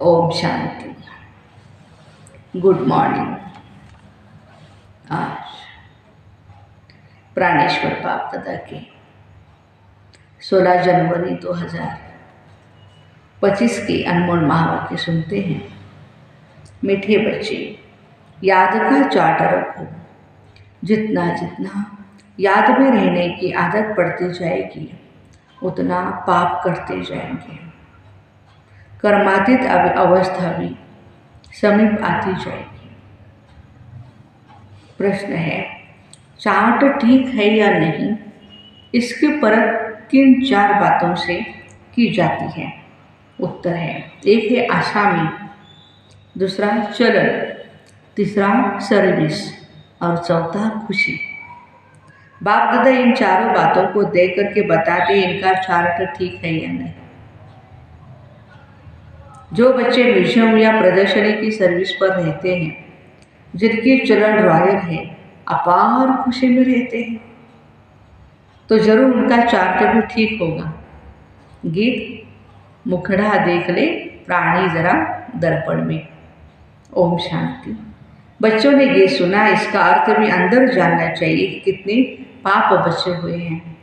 Om Shanti. Good morning. आज प्राणेश्वर बाप दादा के 16 जनवरी 2025 के अनमोल महावाक्य सुनते हैं। मीठे बच्चे, याद का चार्ट रखो। जितना जितना याद में रहने की आदत पड़ती जाएगी उतना पाप करते जाएंगे। कर्मातीत अवस्था भी समीप आती जाएगी। प्रश्न है, चार्ट ठीक है या नहीं, इसकी परख किन 4 बातों से की जाती है? उत्तर है, एक है आसामी, दूसरा चलन, तीसरा सर्विस और चौथा खुशी। बाप दादा इन चारों बातों को देख करके बताते इनका चार्ट ठीक है या नहीं। जो बच्चे म्यूजियम या प्रदर्शनी की सर्विस पर रहते हैं, जिनकी चलन रॉयल है, अपार खुशी में रहते हैं, तो जरूर उनका चार्ट भी ठीक होगा। गीत मुखड़ा देख ले प्राणी जरा दर्पण में। ओम शांति। बच्चों ने गीत सुना, इसका अर्थ भी अंदर जानना चाहिए कि कितने पाप बचे हुए हैं,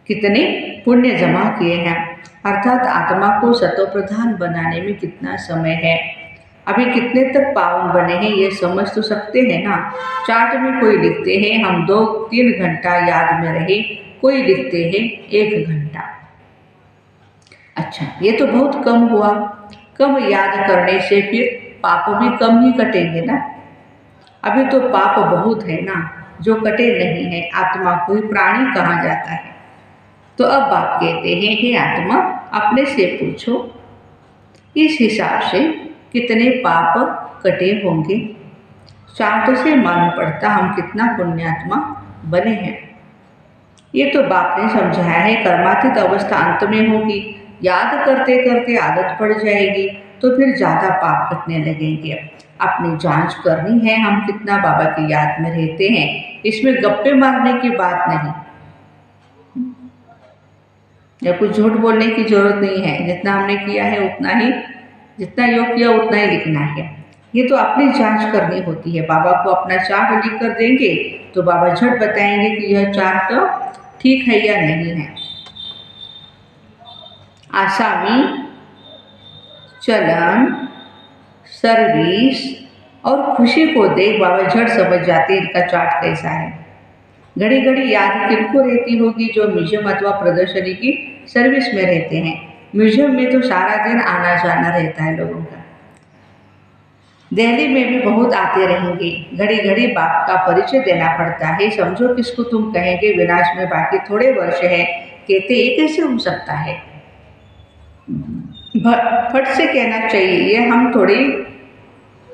कितने पुण्य जमा किए हैं, अर्थात आत्मा को सतोप्रधान बनाने में कितना समय है, अभी कितने तक पावन बने हैं, ये समझ तो सकते हैं ना। चार्ट में कोई लिखते हैं हम 2-3 घंटा याद में रहे, कोई लिखते हैं 1 घंटा। अच्छा, ये तो बहुत कम हुआ। कम याद करने से फिर पाप भी कम ही कटेंगे ना। अभी तो पाप बहुत है ना, जो कटे नहीं है। आत्मा को ही प्राणी कहा जाता है। तो अब बाप कहते हैं, हे आत्मा, अपने से पूछो इस हिसाब से कितने पाप कटे होंगे। चार्ट से मालूम पड़ता हम कितना पुण्यात्मा बने हैं। ये तो बाप ने समझाया है। कर्मातीत अवस्था अंत में होगी, याद करते करते आदत पड़ जाएगी, तो फिर ज़्यादा पाप कटने लगेंगे। अपनी जांच करनी है, हम कितना बाबा की याद में रहते हैं। इसमें गप्पे मारने की बात नहीं, या कुछ झूठ बोलने की जरूरत नहीं है। जितना हमने किया है उतना ही, जितना योग किया उतना ही लिखना है। ये तो अपनी जांच करनी होती है। बाबा को अपना चार्ट लिख कर देंगे तो बाबा झट बताएंगे कि यह चार्ट ठीक है या नहीं है। आसामी, चलन, सर्विस और खुशी को देख बाबा झट समझ जाते इनका चार्ट कैसा है। घड़ी घड़ी याद किनको रहती होगी? जो म्यूजियम अथवा प्रदर्शनी की सर्विस में रहते हैं। म्यूजियम में तो सारा दिन आना जाना रहता है लोगों का। दिल्ली में भी बहुत आते रहेंगे। घड़ी घड़ी बाप का परिचय देना पड़ता है। समझो किसको तुम कहेंगे, विनाश में बाकी थोड़े वर्ष है। कहते ये कैसे हो सकता है? फट से कहना चाहिए,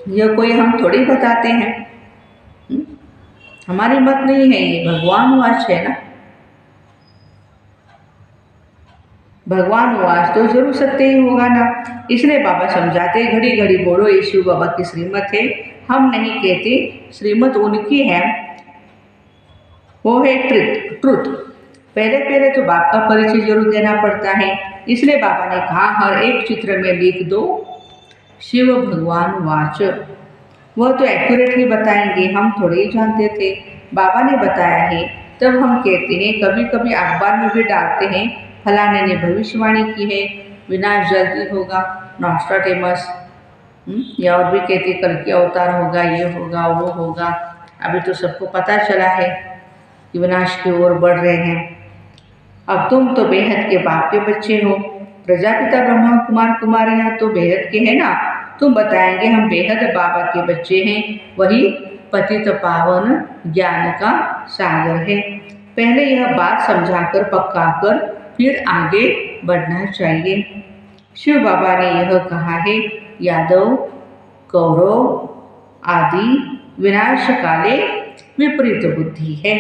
ये कोई हम थोड़ी बताते हैं। हमारी मत नहीं है, ये भगवान वाच है ना। भगवान वाच तो जरूर सत्य ही होगा ना। इसलिए बाबा समझाते घड़ी घड़ी बोलो ये शिव बाबा की श्रीमत है। हम नहीं कहते, श्रीमत उनकी है, वो है ट्रुथ। पहले पहले तो बाप का परिचय जरूर देना पड़ता है। इसलिए बाबा ने कहा हर एक चित्र में लिख दो शिव भगवान वाच। वह तो एक्यूरेट ही बताएंगे, हम थोड़े ही जानते थे। बाबा ने बताया है तब हम कहते हैं। कभी कभी अखबार में भी डालते हैं, फलाने ने भविष्यवाणी की है, विनाश जल्दी होगा, नॉस्ट्राडेमस, या और भी कहते कल की अवतार होगा, ये होगा वो होगा। अभी तो सबको पता चला है कि विनाश की ओर बढ़ रहे हैं। अब तुम तो बेहद के बाप के बच्चे हो। प्रजापिता ब्रह्मा कुमार कुमारियाँ तो बेहद के हैं ना। तुम बताएंगे हम बेहद बाबा के बच्चे हैं। वही पतित पावन ज्ञान का सागर है। पहले यह बात समझाकर पक्का कर फिर आगे बढ़ना चाहिए। शिव बाबा ने यह कहा है, यादव कौरव आदि विनाश काले विपरीत बुद्धि है।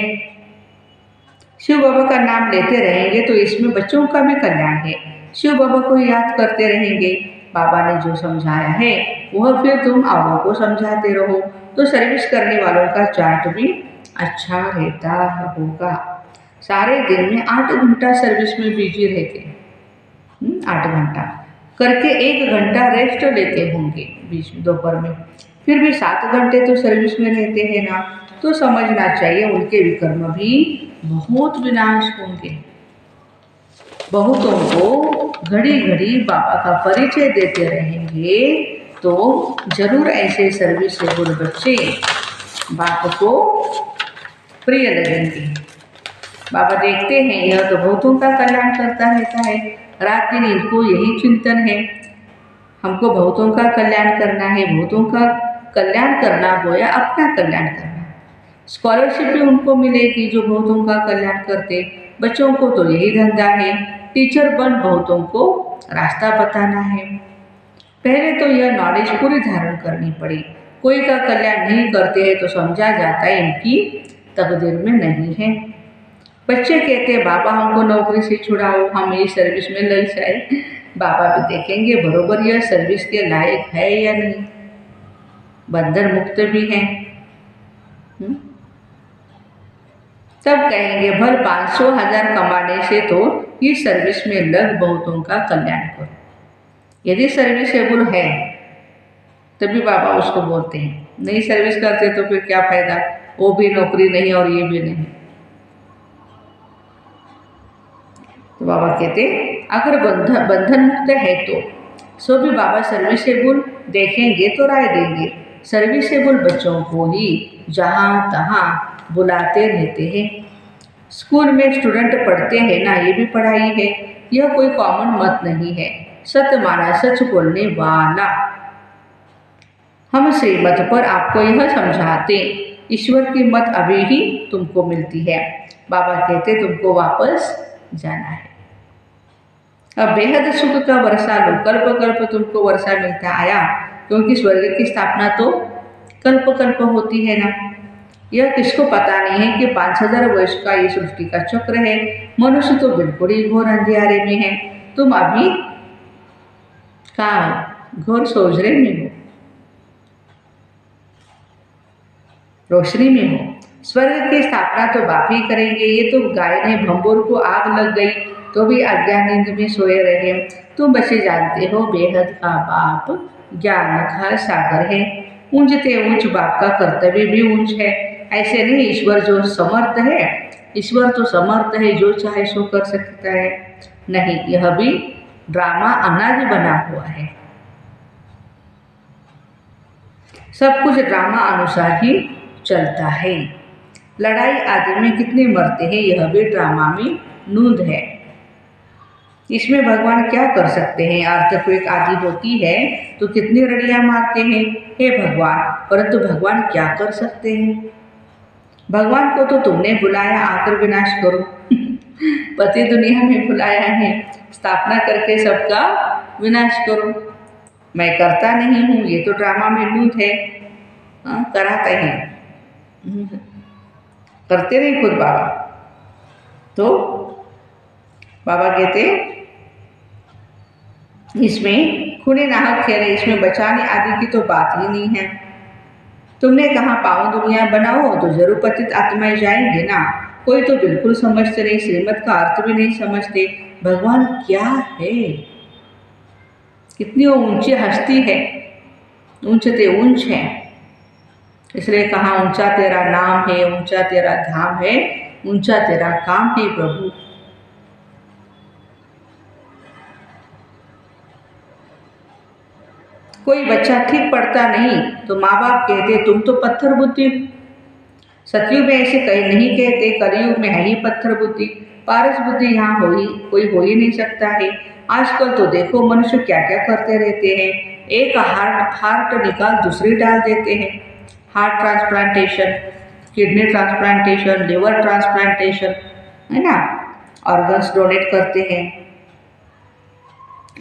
शिव बाबा का नाम लेते रहेंगे तो इसमें बच्चों का भी कल्याण है। शिव बाबा को याद करते रहेंगे। बाबा ने जो समझाया है वह फिर तुम औरों को समझाते रहो, तो सर्विस करने वालों का चार्ट भी अच्छा रहता होगा। सारे दिन में 8 घंटा सर्विस में बिजी रहते हैं। 8 घंटा करके 1 घंटा रेस्ट लेते होंगे बीच में दोपहर में, फिर भी 7 घंटे तो सर्विस में रहते हैं ना, तो समझना चाहिए उनके विकर्म भी बहुत विनाश होंगे। बहुतों को घड़ी घड़ी बाबा का परिचय देते रहेंगे तो जरूर ऐसे सर्विसेबल बच्चे बाप को प्रिय लगेंगे। बाबा देखते हैं यह तो बहुतों का कल्याण करता रहता है, रात दिन इनको यही चिंतन है, हमको बहुतों का कल्याण करना है, बहुतों का कल्याण करना गोया अपना कल्याण करना। स्कॉलरशिप भी उनको मिलेगी जो बहुतों का कल्याण करते। बच्चों को तो यही धंधा है, टीचर बन बहुतों को रास्ता बताना है। पहले तो यह नॉलेज पूरी धारण करनी पड़ी। कोई का कल्याण नहीं करते हैं तो समझा जाता है इनकी तकदीर में नहीं है। बच्चे कहते हैं बाबा हमको नौकरी से छुड़ाओ, हम ये सर्विस में लग जाए। बाबा भी देखेंगे बरोबर यह सर्विस के लायक है या नहीं, बंधन मुक्त भी है। तब कहेंगे भल 500,000 कमाने से तो इस सर्विस में लग बहुतों का कल्याण करो। यदि सर्विसेबल है तभी बाबा उसको बोलते हैं, नहीं सर्विस करते तो फिर क्या फायदा, वो भी नौकरी नहीं और ये भी नहीं। तो बाबा कहते अगर बंधन मुक्त है तो सो भी बाबा सर्विसेबल देखेंगे तो राय देंगे। सर्विसेबल बच्चों को ही जहाँ तहाँ बुलाते रहते हैं। स्कूल में स्टूडेंट पढ़ते हैं ना, ये भी पढ़ाई है, यह कोई कॉमन मत नहीं है। सत्य माना सच बोलने वाला। हम श्रीमत पर आपको यह समझाते, ईश्वर की मत अभी ही तुमको मिलती है। बाबा कहते तुमको वापस जाना है। अब बेहद सुख का वर्षा लो, कल्प कल्प तुमको वर्षा मिलता आया, क्योंकि स्वर्ग की स्थापना तो कल्प कल्प होती है ना। यह किसको पता नहीं है कि 5000 वर्ष का ये सृष्टि का चक्र है। मनुष्य तो बिल्कुल ही घोर अंधियारे में है, तुम अभी कहाँ हो, घोर सोजरे में हो, रोशनी में हो। स्वर्ग की स्थापना तो बाप ही करेंगे। ये तो गाय ने भंबोर को आग लग गई तो भी अज्ञान नींद में सोए रहे। तुम बच्चे जानते हो बेहद का बाप ज्ञान का सागर है। ऊंचते ऊंच बाप का कर्तव्य भी ऊंच है। ऐसे नहीं, ईश्वर जो समर्थ है, ईश्वर तो समर्थ है, जो चाहे सो कर सकता है। नहीं, यह भी ड्रामा अनादि बना हुआ है। सब कुछ ड्रामा अनुसार ही चलता है। लड़ाई आदि में कितने मरते हैं, यह भी ड्रामा में नूंद है। इसमें भगवान क्या कर सकते हैं। अर्थक्वेक आदि होती है तो कितनी रड़ियाँ मारते हैं, हे भगवान, परंतु भगवान क्या कर सकते हैं। भगवान को तो तुमने बुलाया आकर विनाश करो। पति दुनिया में बुलाया है स्थापना करके सबका विनाश करो। मैं करता नहीं हूँ, ये तो ड्रामा में नूंद है। कराते हैं, करते नहीं खुद बाबा। तो बाबा कहते इसमें खूने नाहक खेल है, इसमें बचाने आदि की तो बात ही नहीं है। तुमने कहा पावन दुनिया बनाओ तो जरूर पतित आत्माएं जाएंगे ना। कोई तो बिल्कुल समझते नहीं, श्रीमत का अर्थ भी नहीं समझते। भगवान क्या है, कितनी वो ऊंची हस्ती है, ऊंचते ऊंच है। इसलिए कहा ऊंचा तेरा नाम है, ऊंचा तेरा धाम है, ऊंचा तेरा काम है प्रभु। कोई बच्चा ठीक पढ़ता नहीं तो माँ बाप कहते तुम तो पत्थर बुद्धि। सतयुग में ऐसे कहीं नहीं कहते, कलयुग में है ही पत्थर बुद्धि। पारस बुद्धि यहाँ कोई हो ही नहीं सकता है। आजकल तो देखो मनुष्य क्या क्या करते रहते हैं। एक हार्ट निकाल दूसरी डाल देते हैं। Heart transplantation, kidney transplantation, liver transplantation, है ना, ऑर्गन्स डोनेट करते हैं।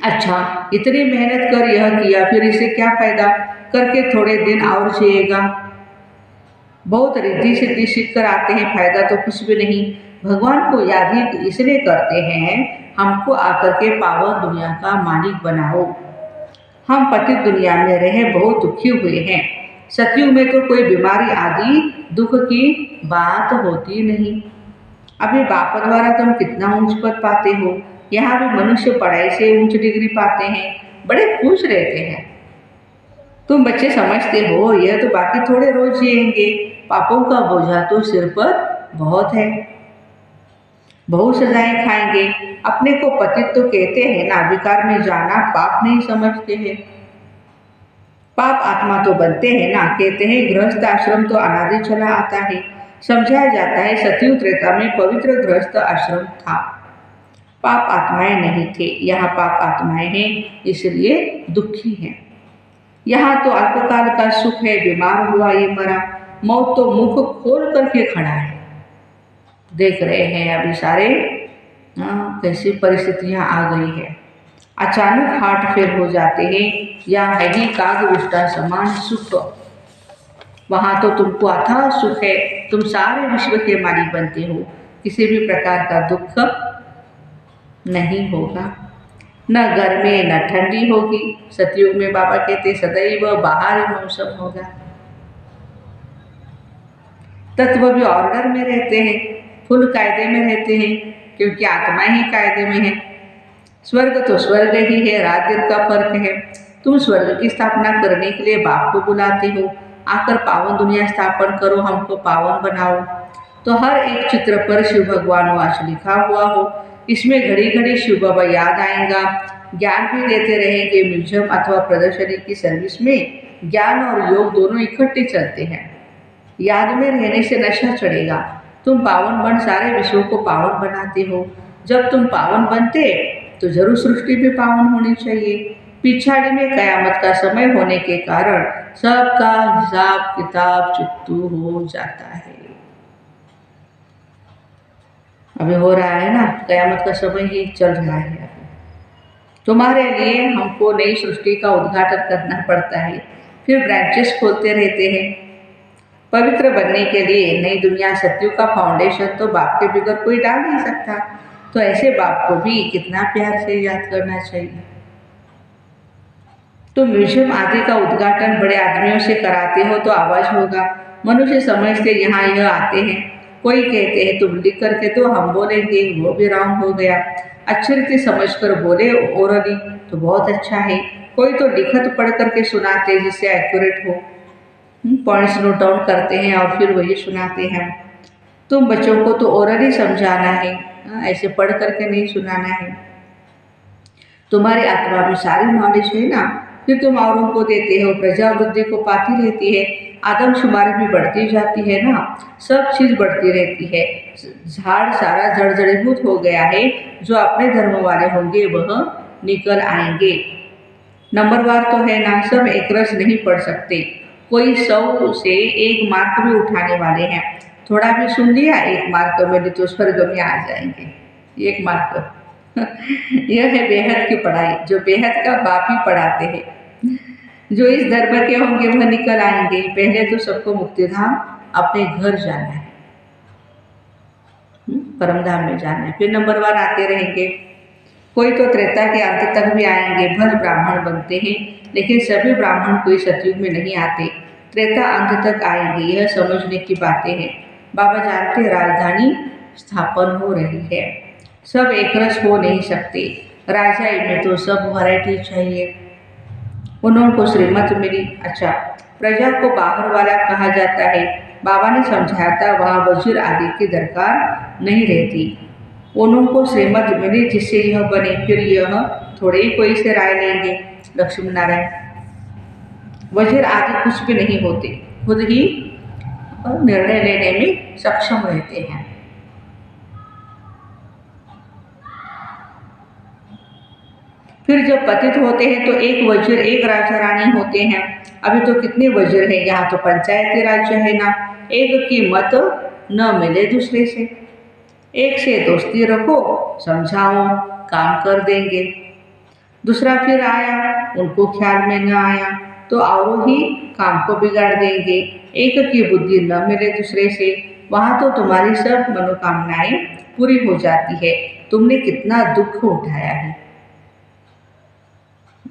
अच्छा, इतनी मेहनत कर यह किया, फिर इसे क्या फायदा, करके थोड़े दिन और जिएगा। बहुत रिद्धि सिद्धि सीख कर आते हैं, फायदा तो कुछ भी नहीं। भगवान को याद ही इसलिए करते हैं हमको आकर के पावन दुनिया का मालिक बनाओ। हम पतित दुनिया में रहे बहुत दुखी हुए हैं। सतयुग में तो कोई बीमारी आदि दुख की बात होती नहीं। अभी बाप द्वारा तुम कितना ऊंच पद पाते हो। यहाँ भी मनुष्य पढ़ाई से ऊंच डिग्री पाते हैं, बड़े खुश रहते हैं। तुम बच्चे समझते हो यह तो बाकी थोड़े रोज जिएंगे, पापों का बोझा तो सिर पर बहुत है, बहुत सजाएं खाएंगे। अपने को पतित तो कहते हैं ना, विकार में जाना पाप नहीं समझते हैं। पाप आत्मा तो बनते हैं ना, कहते हैं गृहस्थ आश्रम तो अनादि चला आता है। समझाया जाता है सतयुग त्रेता में पवित्र गृहस्थ आश्रम था, पाप आत्माएं नहीं थे। यहाँ पाप आत्माएं हैं, इसलिए दुखी हैं। यहाँ तो अल्पकाल का सुख है, बीमार हुआ ये मरा, मौत तो मुख खोल करके खड़ा है। देख रहे हैं अभी सारे कैसी परिस्थितियां आ गई है। अचानक हार्ट फेल हो जाते हैं, या है ही काग विष्टा समान सुख। वहाँ तो तुमको अथाह सुख है, तुम सारे विश्व के मालिक बनते हो, किसी भी प्रकार का दुख नहीं होगा, न गर्मी न ठंडी होगी। सतयुग में बाबा कहते सदैव बाहर मौसम होगा। तत्व भी ऑर्डर में रहते हैं, फुल कायदे में रहते हैं, क्योंकि आत्मा ही कायदे में है। स्वर्ग तो स्वर्ग ही है, रात दिन का फर्क है। तुम स्वर्ग की स्थापना करने के लिए बाप को बुलाते हो, आकर पावन दुनिया स्थापन करो, हमको पावन बनाओ। तो हर एक चित्र पर शिव भगवान वास लिखा हुआ हो, इसमें घड़ी घड़ी शिव बाबा याद आएगा, ज्ञान भी देते रहेंगे। म्यूजियम अथवा प्रदर्शनी की सर्विस में ज्ञान और योग दोनों इकट्ठे चलते हैं। याद में रहने से नशा चढ़ेगा। तुम पावन बन सारे विश्व को पावन बनाते हो। जब तुम पावन बनते तो जरूर सृष्टि भी पावन होनी चाहिए। पिछाड़ी में कयामत का समय होने के कारण सबका हिसाब किताब चुकतू हो जाता है। अभी हो रहा है ना, कयामत का समय ही चल रहा है। तुम्हारे लिए हमको नई सृष्टि का उद्घाटन करना पड़ता है, फिर ब्रांचेस खोलते रहते हैं। पवित्र बनने के लिए नई दुनिया सतयुग का फाउंडेशन तो बाप के बगैर कोई डाल नहीं सकता। तो ऐसे बाप को भी कितना प्यार से याद करना चाहिए। तो म्यूजियम आदि का उद्घाटन बड़े आदमियों से कराते हो तो आवाज होगा। मनुष्य समझते यहाँ यह आते हैं, कोई कहते हैं तुम लिख करके तो हम बोलेंगे, वो भी रॉन्ग हो गया। अच्छी रीति समझ कर बोले ओरली तो बहुत अच्छा है। कोई तो लिखत पढ़ करके सुनाते जिससे एक्यूरेट हो, पॉइंट्स नोट डाउन करते हैं और फिर वही सुनाते हैं। तुम बच्चों को तो ओरली समझाना है, ऐसे पढ़ करके नहीं सुनाना है। तुम्हारी आत्मा में सारी नॉलेज है ना, फिर तुम औरों को देते हो, प्रजा वृद्धि को पाती रहती है, आदमशुमारी भी बढ़ती जाती है ना, सब चीज़ बढ़ती रहती है। झाड़ सारा जड़ जड़ीभूत हो गया है, जो अपने धर्म वाले होंगे वह निकल आएंगे। नंबरवार तो है ना, सब एक रस नहीं पढ़ सकते, कोई 100 से 1 मार्क भी उठाने वाले हैं। थोड़ा भी सुन लिया 1 मार्क में तो स्वर्ग में आ जाएंगे। 1 मार्क यह है बेहद की पढ़ाई, जो बेहद का बाप ही पढ़ाते हैं। जो इस धर्म के होंगे वह निकल आएंगे। पहले तो सबको मुक्तिधाम अपने घर जाना है, परमधाम में जाना है, फिर नंबरवार आते रहेंगे। कोई तो त्रेता के अंत तक भी आएंगे, भल ब्राह्मण बनते हैं, लेकिन सभी ब्राह्मण कोई सतयुग में नहीं आते, त्रेता अंत तक आएंगे। यह समझने की बातें हैं। बाबा जानते राजधानी स्थापन हो रही है, सब एक रस हो नहीं सकते। राजा में तो सब वैरायटी चाहिए। उन्होंने श्रीमत मिली। अच्छा, प्रजा को बाहर वाला कहा जाता है। बाबा ने समझाया था वहाँ वजीर आदि की दरकार नहीं रहती। उनको श्रीमत मिली जिससे यह बने, फिर यह थोड़े ही कोई से राय लेंगे। लक्ष्मी नारायण वजीर आदि कुछ भी नहीं होते, खुद ही निर्णय लेने में सक्षम रहते हैं। फिर जब पतित होते हैं तो एक वजीर एक राजा रानी होते हैं। अभी तो कितने वजीर हैं, यहाँ तो पंचायती राज्य है ना। एक की मत न मिले दूसरे से, एक से दोस्ती रखो, समझाओ, काम कर देंगे। दूसरा फिर आया, उनको ख्याल में न आया तो औरों ही काम को बिगाड़ देंगे। एक की बुद्धि न मिले दूसरे से, वहाँ तो तुम्हारी सब मनोकामनाएं पूरी हो जाती है। तुमने कितना दुख उठाया है,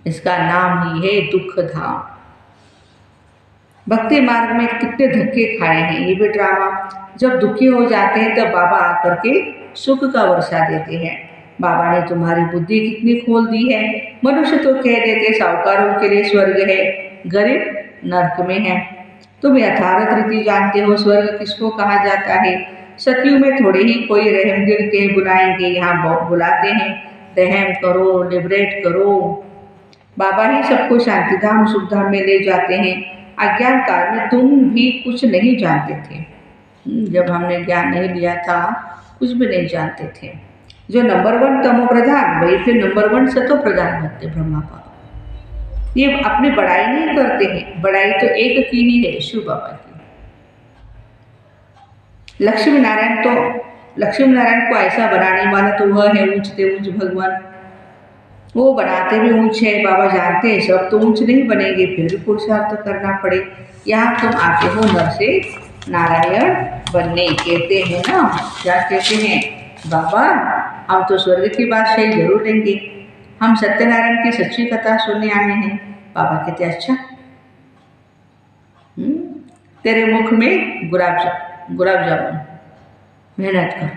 इसका नाम ही है दुख धाम। भक्ति मार्ग में कितने धक्के खाए हैं, ये भी ड्रामा। जब दुखी हो जाते हैं तब बाबा आकर के सुख का वर्षा देते हैं। बाबा ने तुम्हारी बुद्धि कितनी खोल दी है, मनुष्य तो कह देते साहूकारों के लिए स्वर्ग है, गरीब नर्क में है। तुम यथार्थ रीति जानते हो स्वर्ग किसको कहा जाता है। सतयुग में थोड़े ही कोई रहमदिल के बुलाएंगे, यहाँ बुलाते हैं रहम करो, लिबरेट करो। बाबा ही सबको शांतिधाम सुखधाम में ले जाते हैं। अज्ञान काल में तुम भी कुछ नहीं जानते थे। जब हमने ज्ञान नहीं लिया था कुछ भी नहीं जानते थे। जो नंबर 1 तमो प्रधान वही फिर नंबर 1 सतो प्रधान बनते ब्रह्मा बाबा। ये अपनी बड़ाई नहीं करते हैं, बड़ाई तो एक की ही है, शिव बाबा की। लक्ष्मी नारायण को ऐसा बनाने वाला तो वह है ऊंचते ऊंच भगवान। वो बनाते भी ऊंच है, बाबा जानते हैं सब तो ऊंच नहीं बनेंगे, फिर भी पुरुषार्थ करना पड़े। यहाँ तुम आते हो नर से नारायण बनने, कहते हैं ना, क्या कहते हैं बाबा, हम तो स्वर्ग की बात सही जरूर लेंगे, हम सत्यनारायण की सच्ची कथा सुनने आए हैं। बाबा कहते अच्छा, तेरे मुख में गुलाब जामुन, मेहनत कर।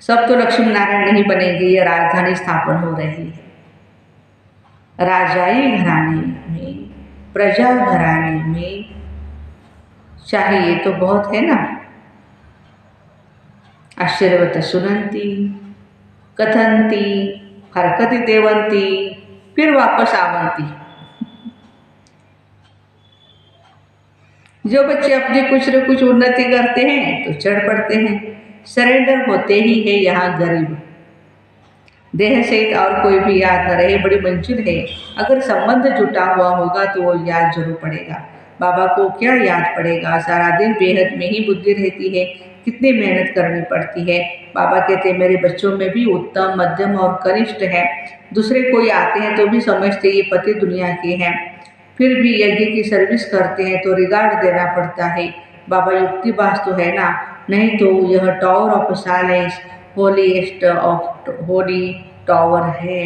सब तो लक्ष्मी नारायण नहीं बनेंगे, ये राजधानी स्थापन हो रही है। राजाई घराने में, प्रजा घराने में चाहिए तो बहुत है ना। आश्चर्यवत सुनंती कथंती हरकती देवंती, फिर वापस आवंती। जो बच्चे अपनी कुछ न कुछ उन्नति करते हैं तो चढ़ पड़ते हैं, सरेंडर होते ही है यहाँ गरीब। देह सहित और कोई भी याद न रहे, बड़ी मंजिल है। अगर संबंध जुटा हुआ होगा तो वो याद जरूर पड़ेगा। बाबा को क्या याद पड़ेगा, सारा दिन बेहद में ही बुद्धि रहती है, कितनी मेहनत करनी पड़ती है। बाबा कहते हैं मेरे बच्चों में भी उत्तम, मध्यम और कनिष्ठ है। दूसरे कोई आते हैं तो भी समझते ये पति दुनिया के हैं, फिर भी यज्ञ की सर्विस करते हैं तो रिगार्ड देना पड़ता है। बाबा युक्तिबाज तो है ना, नहीं तो यह tower of silence, holiest of Holi tower है,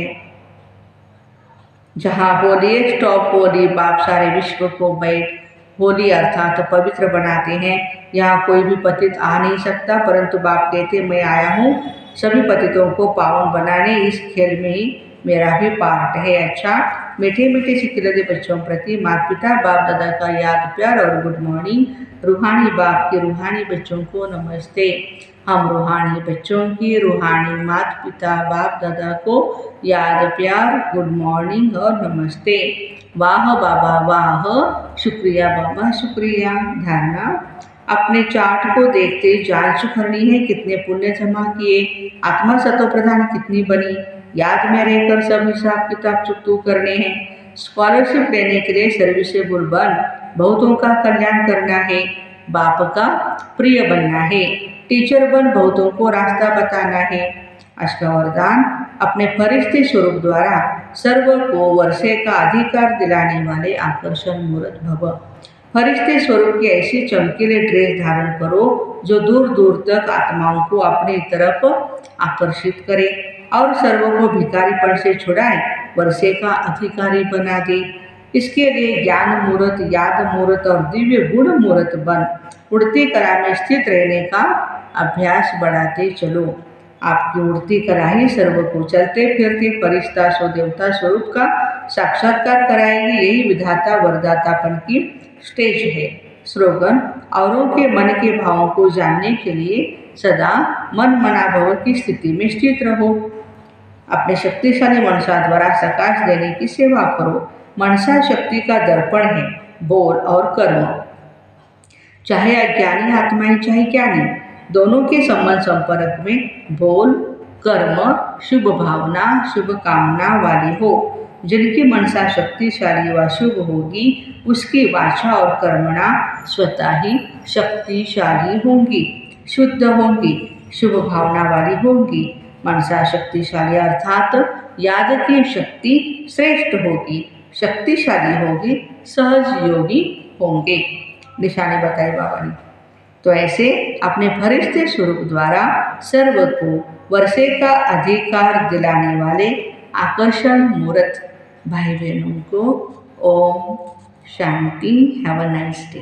जहाँ होलीएस्ट ऑफ होली बाप सारे विश्व को बैठ होली अर्थात तो पवित्र बनाते हैं। यहाँ कोई भी पतित आ नहीं सकता, परंतु बाप कहते मैं आया हूँ सभी पतितों को पावन बनाने, इस खेल में ही मेरा भी पार्ट है। अच्छा, मीठे मीठे सिखिलते बच्चों प्रति माता पिता बाप दादा का याद प्यार और गुड मॉर्निंग। रूहानी बाप के रूहानी बच्चों को नमस्ते। हम रूहानी बच्चों की रूहानी माता पिता बाप दादा को याद प्यार, गुड मॉर्निंग और नमस्ते। वाह बाबा वाह, शुक्रिया बाबा शुक्रिया। धारणा, अपने चार्ट को देखते जांच करनी है कितने पुण्य जमा किए, आत्मा सतो प्रधान कितनी बनी, याद में रहकर सब हिसाब किताब चुकतू करने हैं। स्कॉलरशिप लेने के लिए सर्विसेबल बन, बहुतों का कल्याण करना है, बाप का प्रिय बनना है। टीचर बन, बहुतों को रास्ता बताना है। अष्टवरदान, अपने फरिश्ते स्वरूप द्वारा सर्व को वर्षे का अधिकार दिलाने वाले आकर्षण मूर्त भव। फरिश्ते स्वरूप की ऐसी चमकीले ड्रेस धारण करो जो दूर दूर तक आत्माओं को अपनी तरफ आकर्षित करे और सर्व को भिखारीपन से छुड़ाए, वर्षे का अधिकारी बना दे। इसके लिए ज्ञान मूर्त, याद मूर्त और दिव्य गुण मूर्त बन उड़ती कला में स्थित रहने का अभ्यास बढ़ाते चलो। आपकी उड़ती कला ही सर्व को चलते फिरते फरिश्ता सो देवता स्वरूप का साक्षात्कार कराएगी। यही विधाता वरदातापन की स्टेज है। स्लोगन, औरों के मन के भावों को जानने के लिए सदा मन मनाभव की स्थिति में स्थित रहो। अपने शक्तिशाली मनसा द्वारा प्रकाश देने की सेवा करो। मनसा शक्ति का दर्पण है, बोल और कर्म। चाहे अज्ञानी आत्माएं चाहे ज्ञानी, दोनों के संबंध संपर्क में बोल कर्म शुभ भावना शुभ कामना वाली हो। जिनकी मनसा शक्तिशाली व शुभ होगी उसकी वाचा और कर्मणा स्वतः ही शक्तिशाली होंगी, शुद्ध होंगी, शुभ भावना वाली होंगी। मनसा शक्तिशाली अर्थात याद की शक्ति श्रेष्ठ होगी, शक्तिशाली होगी, सहज योगी होंगे। निशानी बताई बाबा ने। तो ऐसे अपने फरिश्ते स्वरूप द्वारा सर्व को वर्षे का अधिकार दिलाने वाले आकर्षण मूर्त भाई बहनों को ओम शांति। Have a nice day.